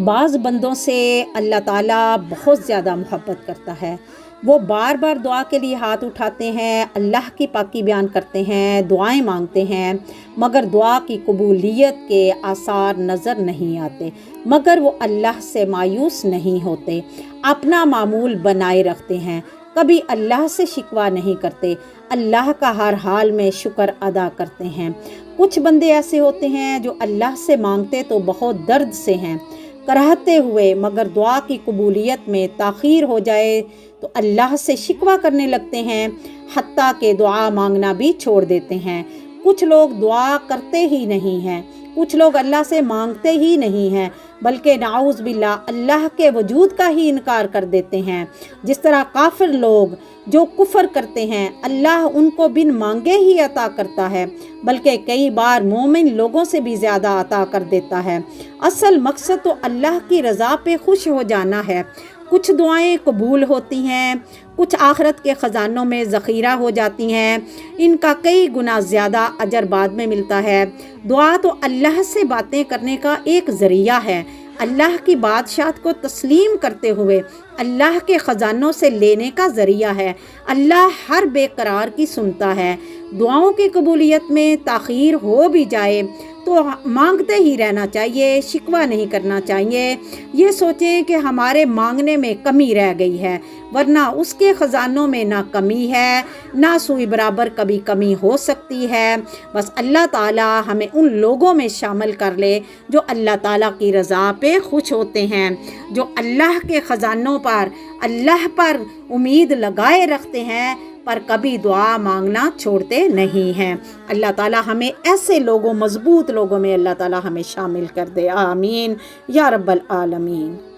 بعض بندوں سے اللہ تعالیٰ بہت زیادہ محبت کرتا ہے۔ وہ بار بار دعا کے لیے ہاتھ اٹھاتے ہیں، اللہ کی پاکی بیان کرتے ہیں، دعائیں مانگتے ہیں، مگر دعا کی قبولیت کے آثار نظر نہیں آتے۔ مگر وہ اللہ سے مایوس نہیں ہوتے، اپنا معمول بنائے رکھتے ہیں، کبھی اللہ سے شکوہ نہیں کرتے، اللہ کا ہر حال میں شکر ادا کرتے ہیں۔ کچھ بندے ایسے ہوتے ہیں جو اللہ سے مانگتے تو بہت درد سے ہیں، کراہتے ہوئے، مگر دعا کی قبولیت میں تاخیر ہو جائے تو اللہ سے شکوہ کرنے لگتے ہیں، حتیٰ کہ دعا مانگنا بھی چھوڑ دیتے ہیں۔ کچھ لوگ دعا کرتے ہی نہیں ہیں، کچھ لوگ اللہ سے مانگتے ہی نہیں ہیں، بلکہ نعوذ باللہ اللہ کے وجود کا ہی انکار کر دیتے ہیں۔ جس طرح کافر لوگ جو کفر کرتے ہیں، اللہ ان کو بن مانگے ہی عطا کرتا ہے، بلکہ کئی بار مومن لوگوں سے بھی زیادہ عطا کر دیتا ہے۔ اصل مقصد تو اللہ کی رضا پہ خوش ہو جانا ہے۔ کچھ دعائیں قبول ہوتی ہیں، کچھ آخرت کے خزانوں میں ذخیرہ ہو جاتی ہیں، ان کا کئی گنا زیادہ اجر بعد میں ملتا ہے۔ دعا تو اللہ سے باتیں کرنے کا ایک ذریعہ ہے، اللہ کی بادشاہت کو تسلیم کرتے ہوئے اللہ کے خزانوں سے لینے کا ذریعہ ہے۔ اللہ ہر بے قرار کی سنتا ہے۔ دعاؤں کی قبولیت میں تاخیر ہو بھی جائے تو مانگتے ہی رہنا چاہیے، شکوہ نہیں کرنا چاہیے۔ یہ سوچیں کہ ہمارے مانگنے میں کمی رہ گئی ہے، ورنہ اس کے خزانوں میں نہ کمی ہے، نہ سوئی برابر کبھی کمی ہو سکتی ہے۔ بس اللہ تعالیٰ ہمیں ان لوگوں میں شامل کر لے جو اللہ تعالیٰ کی رضا پہ خوش ہوتے ہیں، جو اللہ کے خزانوں پر، اللہ پر امید لگائے رکھتے ہیں، پر کبھی دعا مانگنا چھوڑتے نہیں ہیں۔ اللہ تعالیٰ ہمیں ایسے لوگوں، مضبوط لوگوں میں اللہ تعالیٰ ہمیں شامل کر دے، آمین یا رب العالمین۔